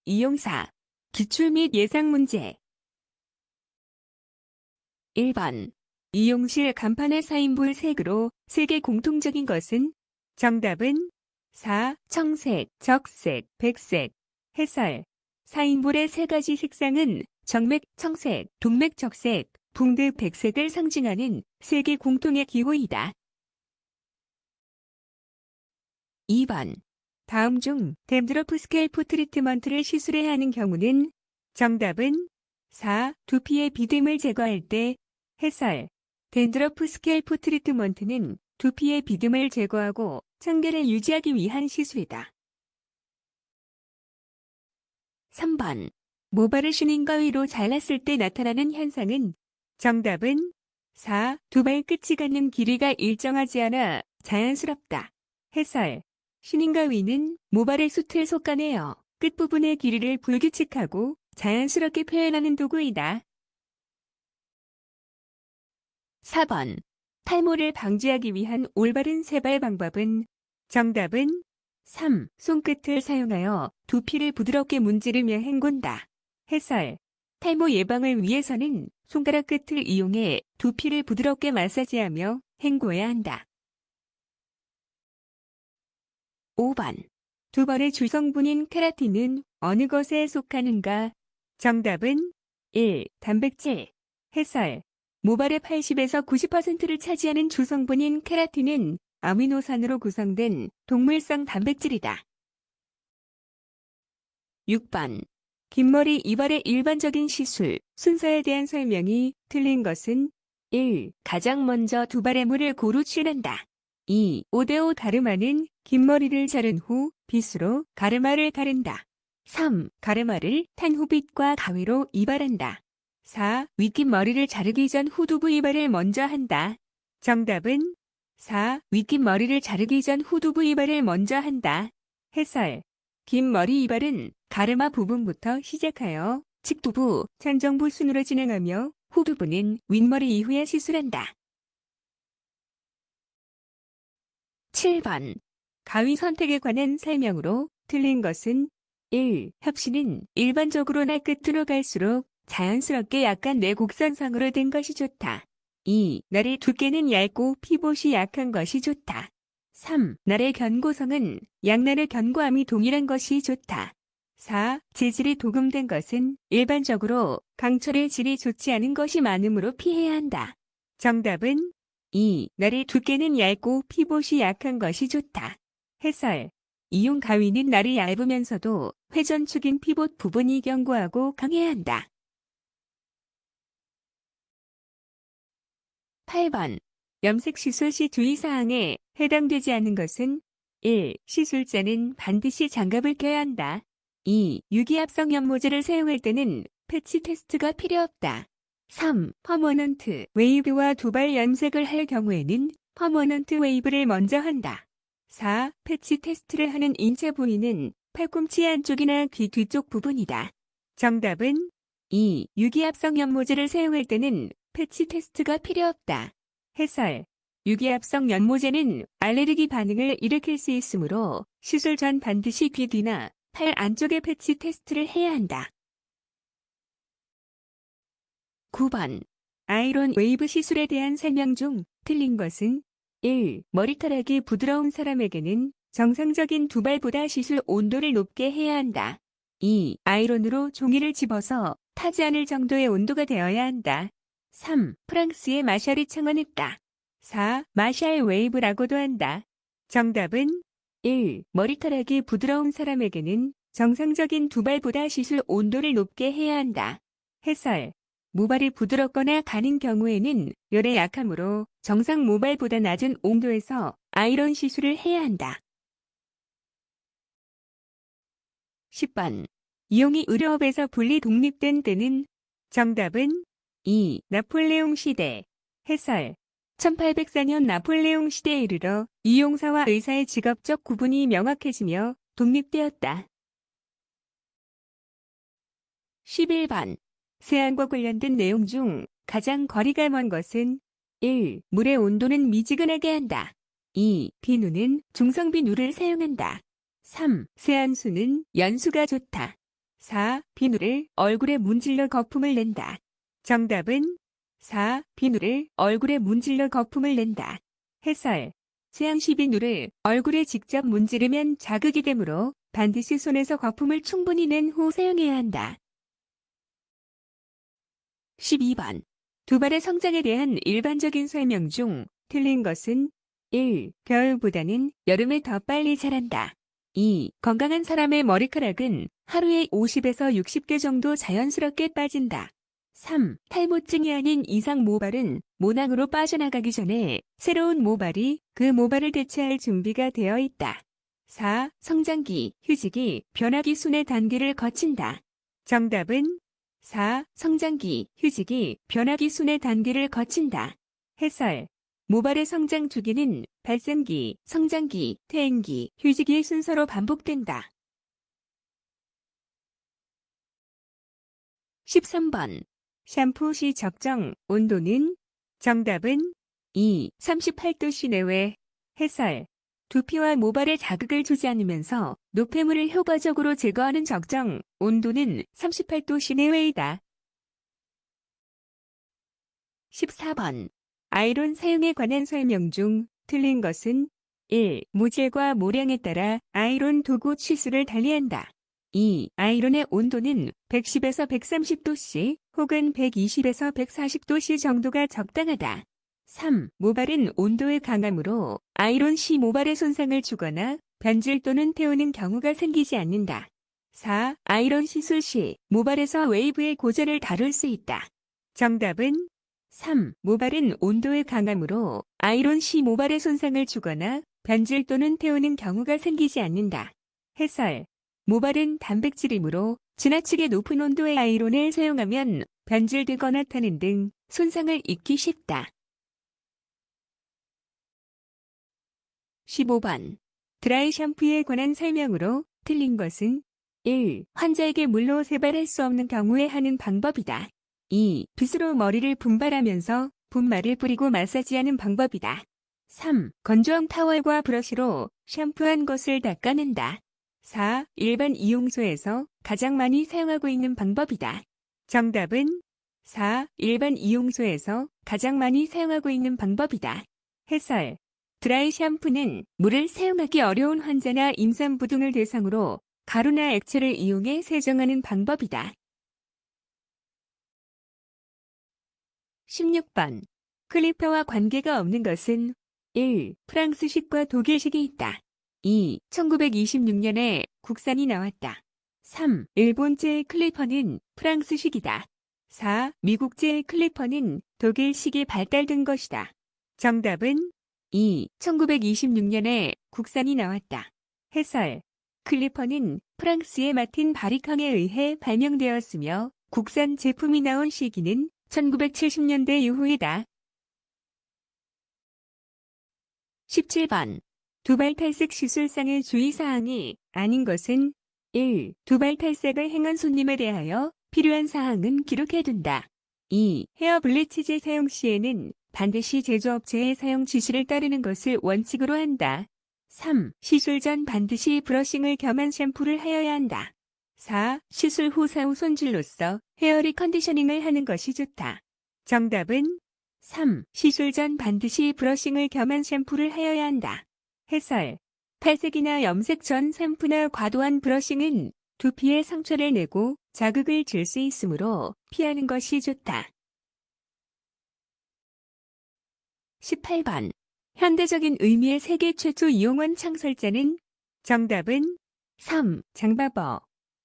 이용사, 기출 및 예상 문제. 1번. 이용실 간판의 사인볼 색으로 색의 공통적인 것은? 정답은 4. 청색, 적색, 백색. 해설. 사인볼의 세 가지 색상은 정맥 청색, 동맥 적색, 붕대 백색을 상징하는 색의 공통의 기호이다. 2번. 다음 중 댐드러프 스캘프 트리트먼트를 시술해야 하는 경우는? 정답은 4. 두피의 비듬을 제거할 때. 해설. 댐드러프 스캘프 트리트먼트는 두피의 비듬을 제거하고 청결을 유지하기 위한 시술이다. 3번. 모발을 슈닝 가위로 잘랐을 때 나타나는 현상은? 정답은 4. 두발 끝이 갖는 길이가 일정하지 않아 자연스럽다. 해설. 슈닝 가위는 모발의 숱을 솎아내어 끝부분의 길이를 불규칙하고 자연스럽게 표현하는 도구이다. 4번. 탈모를 방지하기 위한 올바른 세발 방법은? 정답은 3. 손끝을 사용하여 두피를 부드럽게 문지르며 헹군다. 해설. 탈모 예방을 위해서는 손가락 끝을 이용해 두피를 부드럽게 마사지하며 헹궈야 한다. 5번. 두 번의 주성분인 케라틴은 어느 것에 속하는가? 정답은 1. 단백질. 해설. 모발의 80에서 90%를 차지하는 주성분인 케라틴은 아미노산으로 구성된 동물성 단백질이다. 6번. 긴 머리 이발의 일반적인 시술, 순서에 대한 설명이 틀린 것은? 1. 가장 먼저 두 발의 물을 고루 칠한다. 2. 5대5 가르마는 긴 머리를 자른 후 빗으로 가르마를 가른다. 3. 가르마를 탄 후 빗과 가위로 이발한다. 4. 윗긴 머리를 자르기 전 후두부 이발을 먼저 한다. 정답은 4. 윗긴 머리를 자르기 전 후두부 이발을 먼저 한다. 해설. 긴 머리 이발은 가르마 부분부터 시작하여 측두부, 천정부 순으로 진행하며 후두부는 윗머리 이후에 시술한다. 7번. 가위 선택에 관한 설명으로 틀린 것은? 1. 협신은 일반적으로 날 끝으로 갈수록 자연스럽게 약간 내곡선상으로 된 것이 좋다. 2. 날의 두께는 얇고 피봇이 약한 것이 좋다. 3. 날의 견고성은 양날의 견고함이 동일한 것이 좋다. 4. 재질이 도금된 것은 일반적으로 강철의 질이 좋지 않은 것이 많으므로 피해야 한다. 정답은 2. 날의 두께는 얇고 피봇이 약한 것이 좋다. 해설. 이용 가위는 날이 얇으면서도 회전축인 피봇 부분이 견고하고 강해야 한다. 8번. 염색 시술 시 주의사항에 해당되지 않는 것은? 1. 시술자는 반드시 장갑을 껴야 한다. 2. 유기합성 연모제를 사용할 때는 패치 테스트가 필요 없다. 3. 퍼머넌트 웨이브와 두발 염색을 할 경우에는 퍼머넌트 웨이브를 먼저 한다. 4. 패치 테스트를 하는 인체 부위는 팔꿈치 안쪽이나 귀 뒤쪽 부분이다. 정답은 2. 유기합성 연모제를 사용할 때는 패치 테스트가 필요 없다. 해설. 유기합성 연모제는 알레르기 반응을 일으킬 수 있으므로 시술 전 반드시 귀 뒤나 팔 안쪽에 패치 테스트를 해야 한다. 9번. 아이론 웨이브 시술에 대한 설명 중 틀린 것은? 1. 머리카락이 부드러운 사람에게는 정상적인 두발보다 시술 온도를 높게 해야 한다. 2. 아이론으로 종이를 집어서 타지 않을 정도의 온도가 되어야 한다. 3. 프랑스의 마샬이 창안했다. 4. 마샬 웨이브라고도 한다. 정답은 1. 머리카락이 부드러운 사람에게는 정상적인 두발보다 시술 온도를 높게 해야 한다. 해설. 모발이 부드럽거나 가는 경우에는 열에 약하므로 정상 모발보다 낮은 온도에서 아이론 시술을 해야 한다. 10번. 이용이 의료업에서 분리 독립된 때는? 정답은 2. 나폴레옹 시대. 해설. 1804년 나폴레옹 시대에 이르러 이용사와 의사의 직업적 구분이 명확해지며 독립되었다. 11번. 세안과 관련된 내용 중 가장 거리가 먼 것은? 1. 물의 온도는 미지근하게 한다. 2. 비누는 중성비누를 사용한다. 3. 세안수는 연수가 좋다. 4. 비누를 얼굴에 문질러 거품을 낸다. 정답은 4. 비누를 얼굴에 문질러 거품을 낸다. 해설. 쇠양시 비누를 얼굴에 직접 문지르면 자극이 되므로 반드시 손에서 거품을 충분히 낸 후 사용해야 한다. 12번. 두발의 성장에 대한 일반적인 설명 중 틀린 것은 1. 겨울보다는 여름에 더 빨리 자란다. 2. 건강한 사람의 머리카락은 하루에 50에서 60개 정도 자연스럽게 빠진다. 3. 탈모증이 아닌 이상 모발은 모낭으로 빠져나가기 전에 새로운 모발이 그 모발을 대체할 준비가 되어 있다. 4. 성장기, 휴지기, 변화기 순의 단계를 거친다. 정답은 4. 성장기, 휴지기, 변화기 순의 단계를 거친다. 해설. 모발의 성장 주기는 발생기, 성장기, 퇴행기, 휴지기의 순서로 반복된다. 13번. 샴푸 시 적정 온도는? 정답은 2. 38도 시내외. 해설. 두피와 모발에 자극을 주지 않으면서 노폐물을 효과적으로 제거하는 적정 온도는 38도 시내외이다. 14번. 아이론 사용에 관한 설명 중 틀린 것은 1. 모질과 모량에 따라 아이론 도구 치수를 달리한다. 2. 아이론의 온도는 110에서 130도씨 혹은 120에서 140도씨 정도가 적당하다. 3. 모발은 온도에 강하므로 아이론 시 모발에 손상을 주거나 변질 또는 태우는 경우가 생기지 않는다. 4. 아이론 시술 시 모발에서 웨이브의 고절을 다룰 수 있다. 정답은 3. 모발은 온도에 강하므로 아이론 시 모발에 손상을 주거나 변질 또는 태우는 경우가 생기지 않는다. 해설. 모발은 단백질이므로 지나치게 높은 온도의 아이론을 사용하면 변질되거나 타는 등 손상을 입기 쉽다. 15번. 드라이 샴푸에 관한 설명으로 틀린 것은 1. 환자에게 물로 세발할 수 없는 경우에 하는 방법이다. 2. 빗으로 머리를 분발하면서 분말을 뿌리고 마사지하는 방법이다. 3. 건조한 타월과 브러쉬로 샴푸한 것을 닦아낸다. 4. 일반 이용소에서 가장 많이 사용하고 있는 방법이다. 정답은 4. 일반 이용소에서 가장 많이 사용하고 있는 방법이다. 해설. 드라이 샴푸는 물을 사용하기 어려운 환자나 임산부 등을 대상으로 가루나 액체를 이용해 세정하는 방법이다. 16번. 클리퍼와 관계가 없는 것은 1. 프랑스식과 독일식이 있다. 2. 1926년에 국산이 나왔다. 3. 일본제의 클리퍼는 프랑스식이다. 4. 미국제의 클리퍼는 독일식이 발달된 것이다. 정답은 2. 1926년에 국산이 나왔다. 해설. 클리퍼는 프랑스의 마틴 바리캉에 의해 발명되었으며 국산 제품이 나온 시기는 1970년대 이후이다. 17번. 두발 탈색 시술상의 주의사항이 아닌 것은 1. 두발 탈색을 행한 손님에 대하여 필요한 사항은 기록해둔다. 2. 헤어 블리치제 사용 시에는 반드시 제조업체의 사용 지시를 따르는 것을 원칙으로 한다. 3. 시술 전 반드시 브러싱을 겸한 샴푸를 하여야 한다. 4. 시술 후 사후 손질로써 헤어 리컨디셔닝을 하는 것이 좋다. 정답은 3. 시술 전 반드시 브러싱을 겸한 샴푸를 하여야 한다. 해설. 탈색이나 염색 전 샴푸나 과도한 브러싱은 두피에 상처를 내고 자극을 줄 수 있으므로 피하는 것이 좋다. 18번. 현대적인 의미의 세계 최초 이용원 창설자는? 정답은 3. 장바버.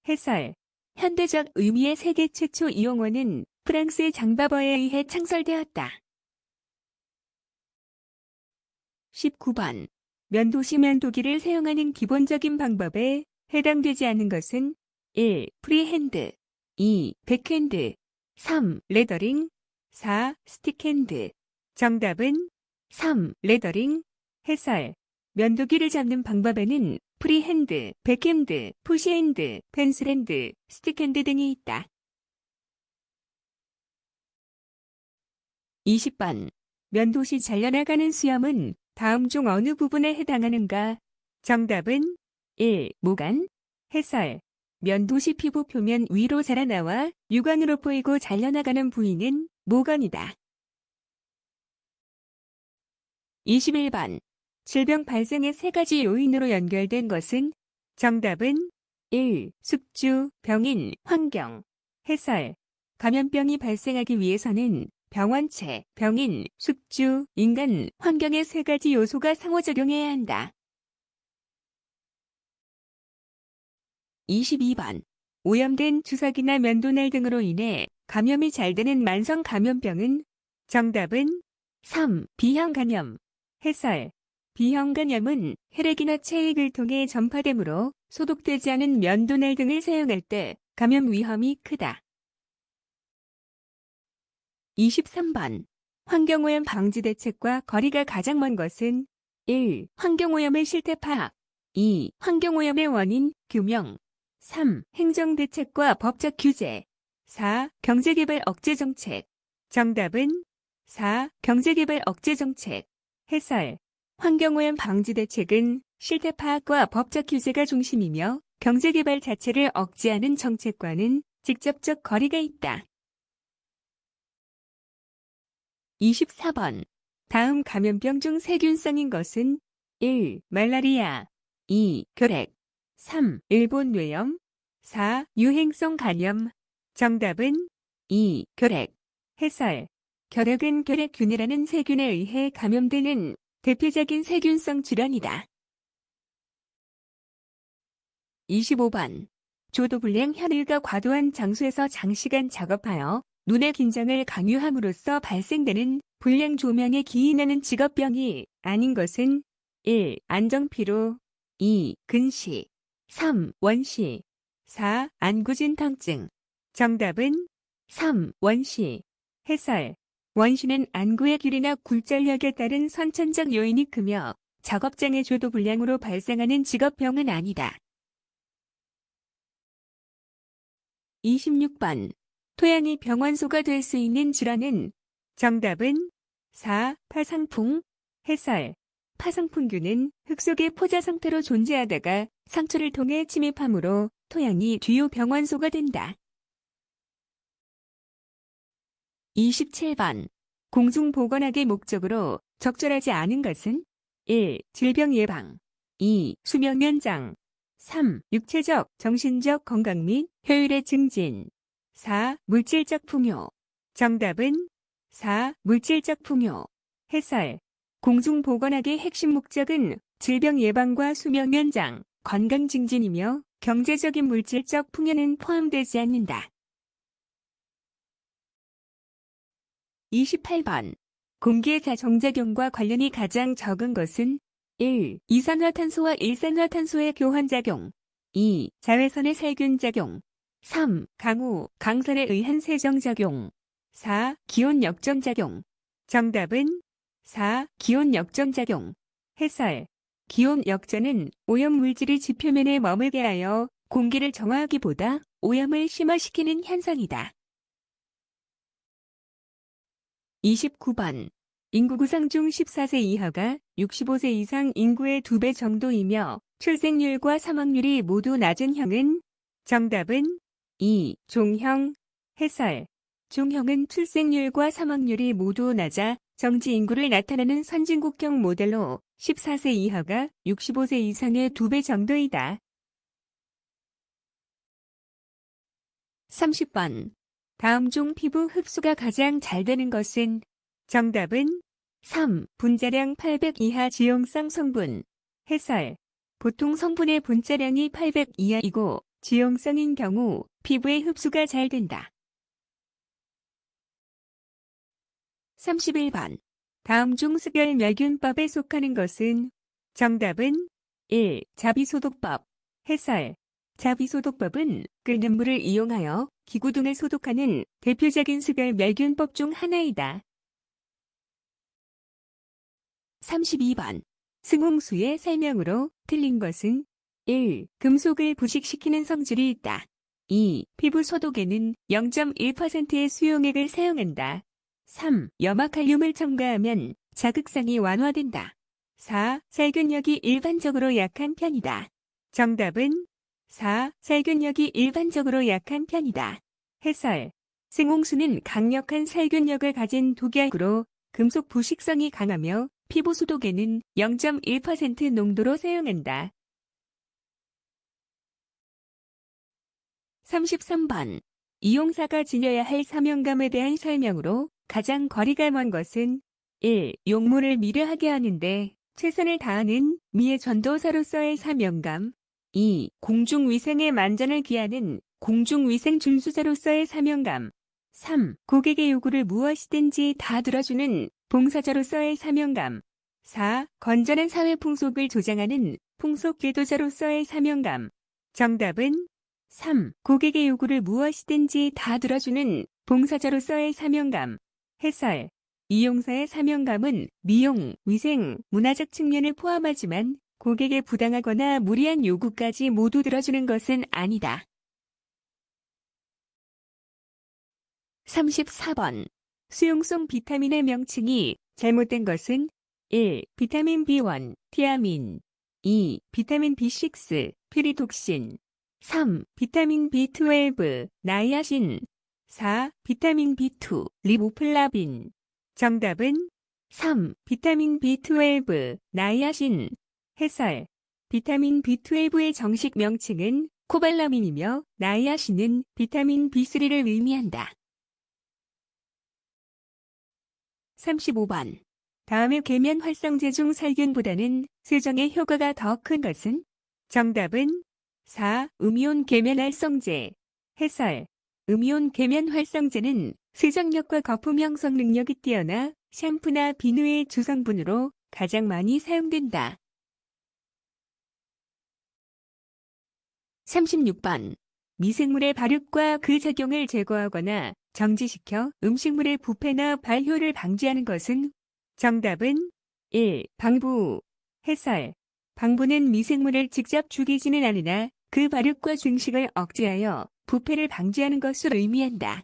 해설. 현대적 의미의 세계 최초 이용원은 프랑스의 장바버에 의해 창설되었다. 19번. 면도시 면도기를 사용하는 기본적인 방법에 해당되지 않는 것은 1. 프리핸드 2. 백핸드 3. 레더링 4. 스틱핸드. 정답은 3. 레더링. 해설. 면도기를 잡는 방법에는 프리핸드, 백핸드, 푸시핸드, 펜슬핸드, 스틱핸드 등이 있다. 20번. 면도시 잘려나가는 수염은 다음 중 어느 부분에 해당하는가? 정답은 1. 모간. 해설. 면도시 피부 표면 위로 자라나와 육안으로 보이고 잘려나가는 부위는 모건이다. 21번. 질병 발생의 세 가지 요인으로 연결된 것은? 정답은 1. 숙주, 병인, 환경. 해설. 감염병이 발생하기 위해서는 병원체, 병인, 숙주, 인간, 환경의 세 가지 요소가 상호작용해야 한다. 22번. 오염된 주사기나 면도날 등으로 인해 감염이 잘 되는 만성 감염병은? 정답은 3. B형 감염. 해설. B형 감염은 혈액이나 체액을 통해 전파되므로 소독되지 않은 면도날 등을 사용할 때 감염 위험이 크다. 23번. 환경오염 방지 대책과 거리가 가장 먼 것은? 1. 환경오염의 실태 파악. 2. 환경오염의 원인, 규명. 3. 행정대책과 법적 규제. 4. 경제개발 억제 정책. 정답은 4. 경제개발 억제 정책. 해설. 환경오염 방지 대책은 실태 파악과 법적 규제가 중심이며 경제개발 자체를 억제하는 정책과는 직접적 거리가 있다. 24번. 다음 감염병 중 세균성인 것은? 1. 말라리아. 2. 결핵. 3. 일본 뇌염. 4. 유행성 감염. 정답은 2. 결핵. 해설. 결핵은 결핵균이라는 세균에 의해 감염되는 대표적인 세균성 질환이다. 25번. 조도불량 혈일과 과도한 장소에서 장시간 작업하여 눈의 긴장을 강요함으로써 발생되는 불량 조명에 기인하는 직업병이 아닌 것은? 1. 안정피로. 2. 근시. 3. 원시. 4. 안구진통증. 정답은 3. 원시. 해설. 원시는 안구의 길이나 굴절력에 따른 선천적 요인이 크며 작업장의 조도불량으로 발생하는 직업병은 아니다. 26번. 토양이 병원소가 될 수 있는 질환은? 정답은 4. 파상풍. 해설. 파상풍균은 흙 속의 포자 상태로 존재하다가 상처를 통해 침입하므로 토양이 주요 병원소가 된다. 27번. 공중보건학의 목적으로 적절하지 않은 것은? 1. 질병 예방. 2. 수명 연장. 3. 육체적, 정신적 건강 및 효율의 증진. 4. 물질적 풍요. 정답은 4. 물질적 풍요. 해설. 공중보건학의 핵심 목적은 질병 예방과 수명 연장, 건강 증진이며 경제적인 물질적 풍요는 포함되지 않는다. 28번. 공기자정작용과 관련이 가장 적은 것은? 1. 이산화탄소와 일산화탄소의 교환작용. 2. 자외선의 살균작용. 3. 강우, 강선에 의한 세정작용. 4. 기온 역전작용. 정답은 4. 기온 역전작용. 해설. 기온 역전은 오염물질이 지표면에 머물게 하여 공기를 정화하기보다 오염을 심화시키는 현상이다. 29번. 인구 구성 중 14세 이하가 65세 이상 인구의 2배 정도이며 출생률과 사망률이 모두 낮은 형은? 정답은 2. 종형. 해설. 종형은 출생률과 사망률이 모두 낮아 정지 인구를 나타내는 선진국형 모델로 14세 이하가 65세 이상의 2배 정도이다. 30번. 다음 중 피부 흡수가 가장 잘 되는 것은? 정답은 3. 분자량 800 이하 지용성 성분. 해설. 보통 성분의 분자량이 800 이하이고 지용성인 경우 피부의 흡수가 잘 된다. 31번. 다음 중 습열멸균법에 속하는 것은? 정답은 1. 자비소독법. 해설. 자비소독법은 끓는 물을 이용하여 기구 등을 소독하는 대표적인 습열멸균법 중 하나이다. 32번. 승홍수의 설명으로 틀린 것은? 1. 금속을 부식시키는 성질이 있다. 2. 피부 소독에는 0.1%의 수용액을 사용한다. 3. 염화칼륨을 첨가하면 자극성이 완화된다. 4. 살균력이 일반적으로 약한 편이다. 정답은 4. 살균력이 일반적으로 약한 편이다. 해설. 생홍수는 강력한 살균력을 가진 독약으로 금속 부식성이 강하며 피부 소독에는 0.1% 농도로 사용한다. 33번. 이용사가 지녀야 할 사명감에 대한 설명으로 가장 거리가 먼 것은 1. 용모를 미려하게 하는데 최선을 다하는 미의 전도사로서의 사명감. 2. 공중위생의 만전을 기하는 공중위생 준수자로서의 사명감. 3. 고객의 요구를 무엇이든지 다 들어주는 봉사자로서의 사명감. 4. 건전한 사회 풍속을 조장하는 풍속 제도자로서의 사명감. 정답은 3. 고객의 요구를 무엇이든지 다 들어주는 봉사자로서의 사명감. 해설. 이용사의 사명감은 미용, 위생, 문화적 측면을 포함하지만 고객의 부당하거나 무리한 요구까지 모두 들어주는 것은 아니다. 34번. 수용성 비타민의 명칭이 잘못된 것은 1. 비타민 B1, 티아민. 2. 비타민 B6, 피리독신. 3. 비타민 B12, 나이아신. 4. 비타민 B2, 리보플라빈. 정답은 3. 비타민 B12, 나이아신. 해설. 비타민 B12의 정식 명칭은 코발라민이며 나이아신은 비타민 B3를 의미한다. 35번. 다음의 계면 활성제 중 살균보다는 세정에 효과가 더 큰 것은? 정답은 4. 음이온 계면 활성제. 해설. 음이온 계면 활성제는 세정력과 거품 형성 능력이 뛰어나 샴푸나 비누의 주성분으로 가장 많이 사용된다. 36번. 미생물의 발육과 그 작용을 제거하거나 정지시켜 음식물의 부패나 발효를 방지하는 것은? 정답은 1. 방부. 해설. 방부는 미생물을 직접 죽이지는 않으나 그 발육과 증식을 억제하여 부패를 방지하는 것을 의미한다.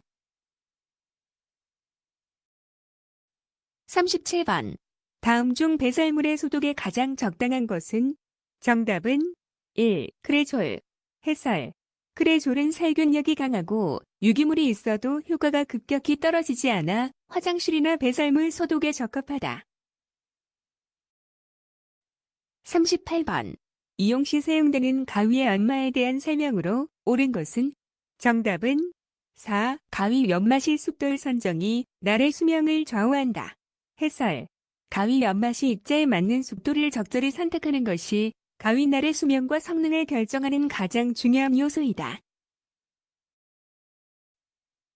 37번. 다음 중 배설물의 소독에 가장 적당한 것은? 정답은 1. 크레졸. 해설. 크레졸은 살균력이 강하고 유기물이 있어도 효과가 급격히 떨어지지 않아 화장실이나 배설물 소독에 적합하다. 38번. 이용 시 사용되는 가위의 연마에 대한 설명으로 옳은 것은? 정답은 4. 가위 연맛이 숫돌 선정이 날의 수명을 좌우한다. 해설. 가위 연맛이 입자에 맞는 숫돌을 적절히 선택하는 것이 가위날의 수명과 성능을 결정하는 가장 중요한 요소이다.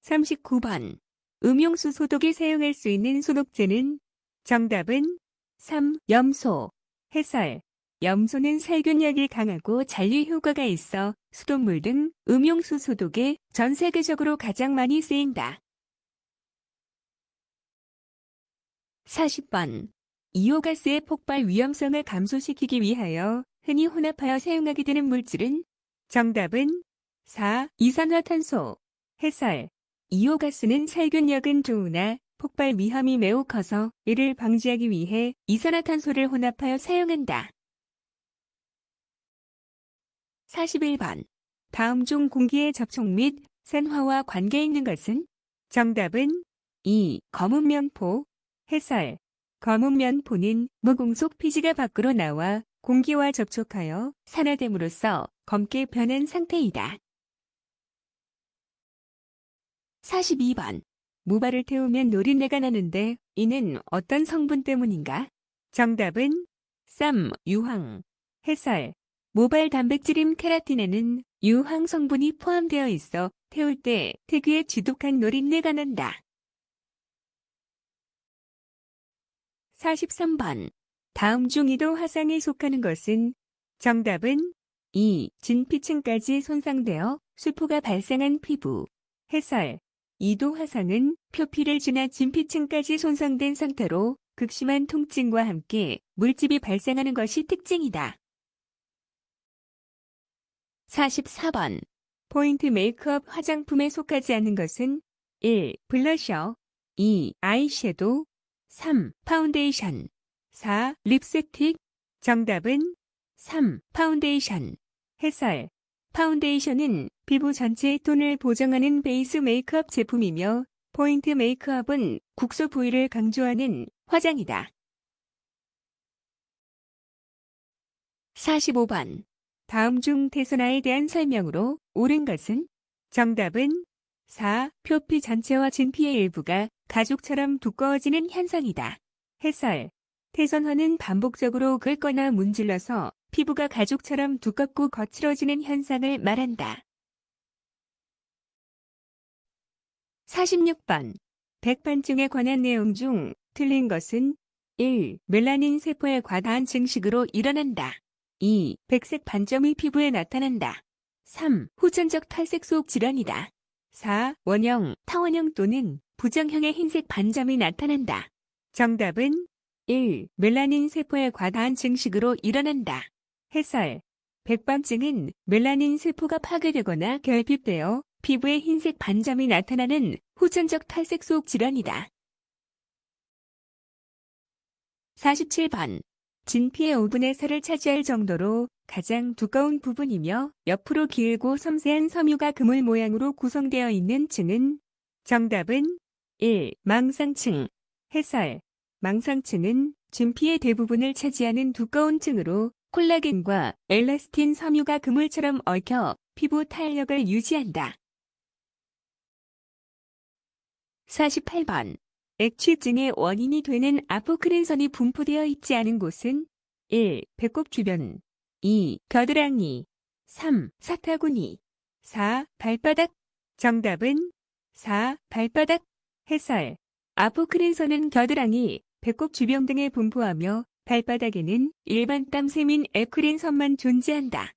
39번. 음용수 소독에 사용할 수 있는 소독제는? 정답은 3. 염소. 해설. 염소는 살균력이 강하고 잔류 효과가 있어 수돗물 등 음용수 소독에 전 세계적으로 가장 많이 쓰인다. 40번. 이오가스의 폭발 위험성을 감소시키기 위하여 흔히 혼합하여 사용하게 되는 물질은? 정답은 4. 이산화탄소. 해설. 이오가스는 살균력은 좋으나 폭발 위험이 매우 커서 이를 방지하기 위해 이산화탄소를 혼합하여 사용한다. 41번. 다음 중 공기의 접촉 및 산화와 관계 있는 것은? 정답은 2. 검은 면포. 해설. 검은 면포는 무공속 피지가 밖으로 나와 공기와 접촉하여 산화됨으로써 검게 변한 상태이다. 42번. 모발을 태우면 노린내가 나는데 이는 어떤 성분 때문인가? 정답은 3. 유황. 해설. 모발 단백질인 케라틴에는 유황 성분이 포함되어 있어 태울 때 특유의 지독한 노린내가 난다. 43번. 다음 중 이도 화상에 속하는 것은? 정답은 2. 진피층까지 손상되어 수포가 발생한 피부. 해설. 이도 화상은 표피를 지나 진피층까지 손상된 상태로 극심한 통증과 함께 물집이 발생하는 것이 특징이다. 44번. 포인트 메이크업 화장품에 속하지 않는 것은? 1. 블러셔. 2. 아이섀도우. 3. 파운데이션. 4. 립스틱. 정답은 3. 파운데이션. 해설. 파운데이션은 피부 전체의 톤을 보정하는 베이스 메이크업 제품이며 포인트 메이크업은 국소 부위를 강조하는 화장이다. 45번. 다음 중 태선화에 대한 설명으로 옳은 것은? 정답은 4. 표피 전체와 진피의 일부가 가죽처럼 두꺼워지는 현상이다. 해설. 태선화는 반복적으로 긁거나 문질러서 피부가 가죽처럼 두껍고 거칠어지는 현상을 말한다. 46번. 백반증에 관한 내용 중 틀린 것은 1. 멜라닌 세포의 과다한 증식으로 일어난다. 2. 백색 반점이 피부에 나타난다. 3. 후천적 탈색 속 질환이다. 4. 원형, 타원형 또는 부정형의 흰색 반점이 나타난다. 정답은 1. 멜라닌 세포의 과다한 증식으로 일어난다. 해설. 백반증은 멜라닌 세포가 파괴되거나 결핍되어 피부에 흰색 반점이 나타나는 후천적 탈색 속 질환이다. 47번. 진피의 5분의 4를 차지할 정도로 가장 두꺼운 부분이며 옆으로 길고 섬세한 섬유가 그물 모양으로 구성되어 있는 층은? 정답은 1. 망상층. 해설. 망상층은 진피의 대부분을 차지하는 두꺼운 층으로 콜라겐과 엘라스틴 섬유가 그물처럼 얽혀 피부 탄력을 유지한다. 48번. 액취증의 원인이 되는 아포크린선이 분포되어 있지 않은 곳은? 1. 배꼽 주변. 2. 겨드랑이. 3. 사타구니. 4. 발바닥. 정답은 4. 발바닥. 해설. 아포크린선은 겨드랑이, 배꼽 주변 등에 분포하며 발바닥에는 일반 땀샘인 에크린선만 존재한다.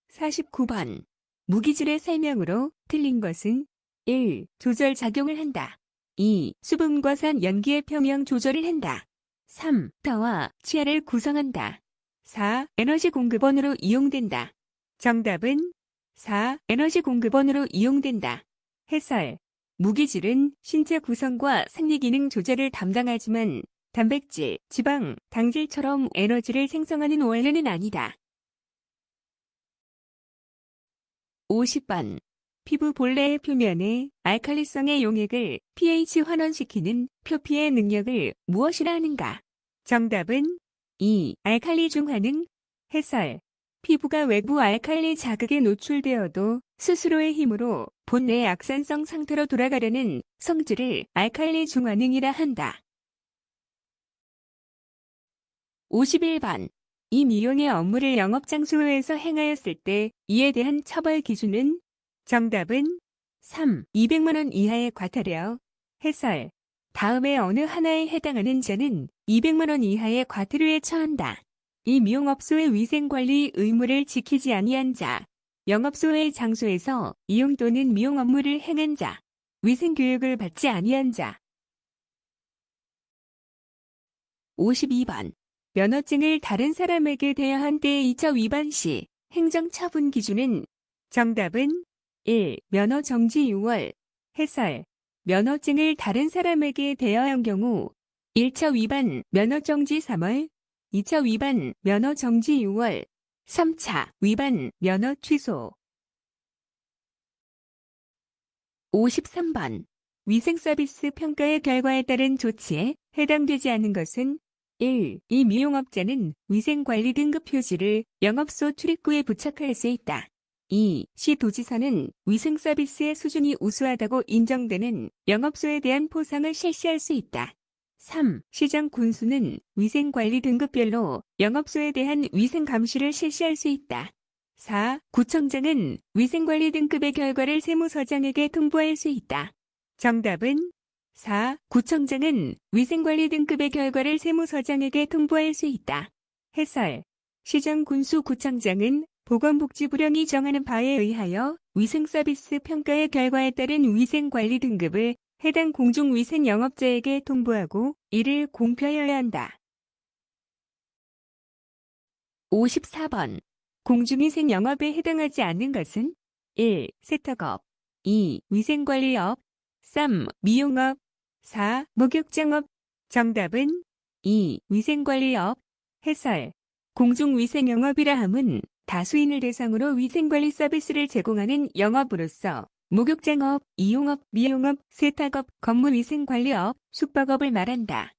49번. 무기질의 설명으로 틀린 것은? 1. 조절 작용을 한다. 2. 수분과 산 연기의 평형 조절을 한다. 3. 더와 치아를 구성한다. 4. 에너지 공급원으로 이용된다. 정답은 4. 에너지 공급원으로 이용된다. 해설. 무기질은 신체 구성과 생리기능 조절을 담당하지만 단백질, 지방, 당질처럼 에너지를 생성하는 원료는 아니다. 50번. 피부 본래의 표면에 알칼리성의 용액을 pH 환원시키는 표피의 능력을 무엇이라 하는가? 정답은 2. 알칼리 중화능. 해설. 피부가 외부 알칼리 자극에 노출되어도 스스로의 힘으로 본래의 악산성 상태로 돌아가려는 성질을 알칼리 중화능이라 한다. 51번. 이 미용의 업무를 영업장소에서 행하였을 때 이에 대한 처벌 기준은? 정답은 3. 200만 원 이하의 과태료. 해설. 다음에 어느 하나에 해당하는 자는 200만 원 이하의 과태료에 처한다. 이 미용업소의 위생관리 의무를 지키지 아니한 자, 영업소의 장소에서 이용 또는 미용 업무를 행한 자, 위생교육을 받지 아니한 자. 52번. 면허증을 다른 사람에게 대여한 때의 2차 위반 시 행정처분 기준은? 정답은 1. 면허 정지 6월. 해설. 면허증을 다른 사람에게 대여한 경우 1차 위반 면허 정지 3월, 2차 위반 면허 정지 6월, 3차 위반 면허 취소. 53번. 위생서비스 평가의 결과에 따른 조치에 해당되지 않은 것은? 1. 이 미용업자는 위생관리 등급 표지를 영업소 출입구에 부착할 수 있다. 2. 시도지사는 위생서비스의 수준이 우수하다고 인정되는 영업소에 대한 포상을 실시할 수 있다. 3. 시장 군수는 위생관리 등급별로 영업소에 대한 위생감시를 실시할 수 있다. 4. 구청장은 위생관리 등급의 결과를 세무서장에게 통보할 수 있다. 정답은 4. 구청장은 위생관리 등급의 결과를 세무서장에게 통보할 수 있다. 해설. 시정군수구청장은 보건복지부령이 정하는 바에 의하여 위생서비스 평가의 결과에 따른 위생관리 등급을 해당 공중위생영업자에게 통보하고 이를 공표하여야 한다. 54번. 공중위생영업에 해당하지 않는 것은? 1. 세탁업. 2. 위생관리업. 3. 미용업. 4. 목욕장업. 정답은 2. 위생관리업. 해설. 공중위생영업이라 함은 다수인을 대상으로 위생관리 서비스를 제공하는 영업으로서 목욕장업, 이용업, 미용업, 세탁업, 건물위생관리업, 숙박업을 말한다.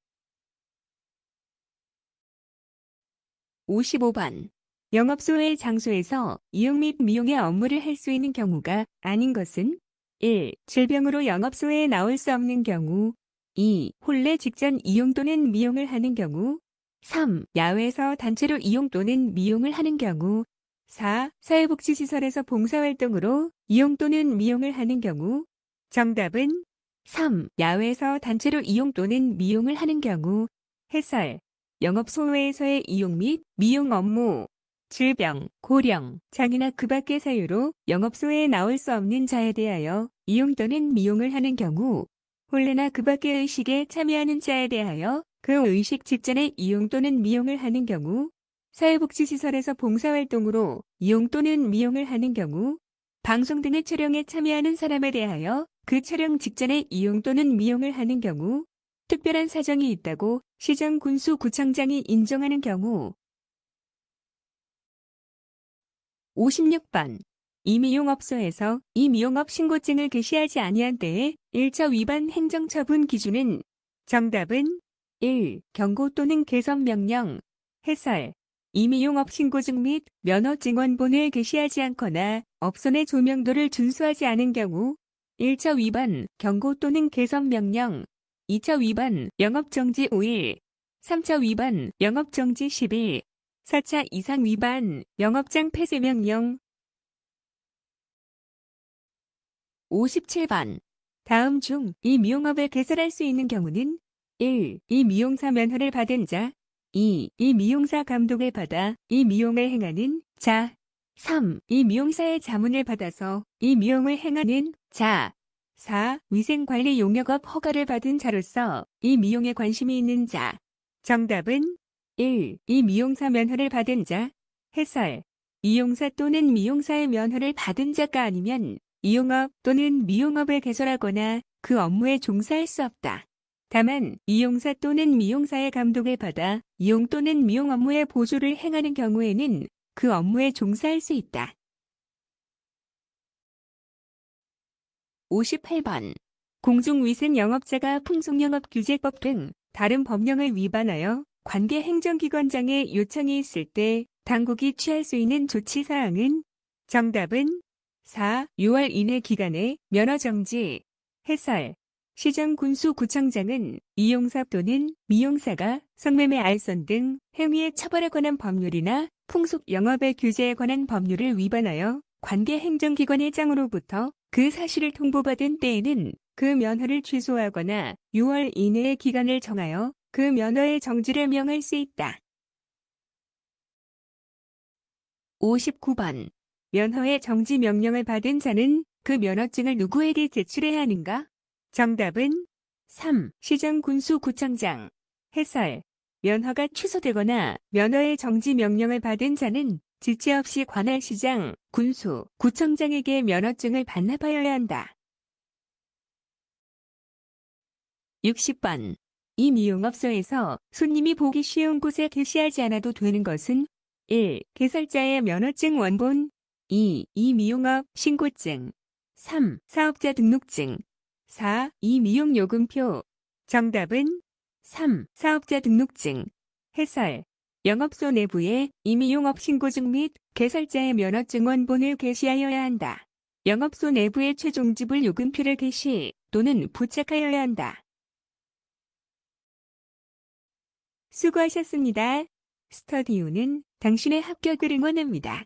55번. 영업소의 장소에서 이용 및 미용의 업무를 할 수 있는 경우가 아닌 것은 1. 질병으로 영업소에 나올 수 없는 경우 2. 혼례 직전 이용 또는 미용을 하는 경우 3. 야외에서 단체로 이용 또는 미용을 하는 경우 4. 사회복지시설에서 봉사활동으로 이용 또는 미용을 하는 경우 정답은 3. 야외에서 단체로 이용 또는 미용을 하는 경우 해설 영업소외에서의 이용 및 미용 업무 질병, 고령, 장애나 그 밖의 사유로 영업소에 나올 수 없는 자에 대하여 이용 또는 미용을 하는 경우 혼례나 그 밖의 의식에 참여하는 자에 대하여 그 의식 직전에 이용 또는 미용을 하는 경우 사회복지시설에서 봉사활동으로 이용 또는 미용을 하는 경우 방송 등의 촬영에 참여하는 사람에 대하여 그 촬영 직전에 이용 또는 미용을 하는 경우 특별한 사정이 있다고 시정 군수구청장이 인정하는 경우 56번. 이 미용업소에서 이 미용업 신고증을 게시하지 아니한 때의 1차 위반 행정처분 기준은 정답은 1. 경고 또는 개선 명령 해설 이 미용업 신고증 및 면허 증언본을 게시하지 않거나 업소 내 조명도를 준수하지 않은 경우 1차 위반 경고 또는 개선 명령 2차 위반 영업정지 5일 3차 위반 영업정지 10일 4차 이상 위반 영업장 폐쇄 명령 57번. 다음 중 이 미용업을 개설할 수 있는 경우는 1. 이 미용사 면허를 받은 자 2. 이 미용사 감독을 받아 이 미용을 행하는 자 3. 이 미용사의 자문을 받아서 이 미용을 행하는 자 4. 위생관리 용역업 허가를 받은 자로서 이 미용에 관심이 있는 자 정답은 1. 이 미용사 면허를 받은 자 해설 이용사 또는 미용사의 면허를 받은 자가 아니면 이용업 또는 미용업을 개설하거나 그 업무에 종사할 수 없다. 다만 이용사 또는 미용사의 감독을 받아 이용 또는 미용 업무의 보조를 행하는 경우에는 그 업무에 종사할 수 있다. 58번. 공중위생 영업자가 풍속영업규제법 등 다른 법령을 위반하여 관계 행정기관장의 요청이 있을 때 당국이 취할 수 있는 조치사항은 정답은 4. 6월 이내 기간에 면허정지 해설 시정군수구청장은 이용사 또는 미용사가 성매매 알선 등 행위에 처벌에 관한 법률이나 풍속영업의 규제에 관한 법률을 위반하여 관계 행정기관의 장으로부터 그 사실을 통보받은 때에는 그 면허를 취소하거나 6월 이내의 기간을 정하여 그 면허의 정지를 명할 수 있다. 59번. 면허의 정지 명령을 받은 자는 그 면허증을 누구에게 제출해야 하는가? 정답은 3. 시정군수구청장 해설 면허가 취소되거나 면허의 정지 명령을 받은 자는 지체 없이 관할시장, 군수, 구청장에게 면허증을 반납하여야 한다. 60번. 이 미용업소에서 손님이 보기 쉬운 곳에 게시하지 않아도 되는 것은 1. 개설자의 면허증 원본 2. 이 미용업 신고증 3. 사업자 등록증 4. 이 미용요금표 정답은 3. 사업자 등록증 해설 영업소 내부에 이 미용업 신고증 및 개설자의 면허증 원본을 게시하여야 한다. 영업소 내부에 최종 지불 요금표를 게시 또는 부착하여야 한다. 수고하셨습니다. 스터디오는 당신의 합격을 응원합니다.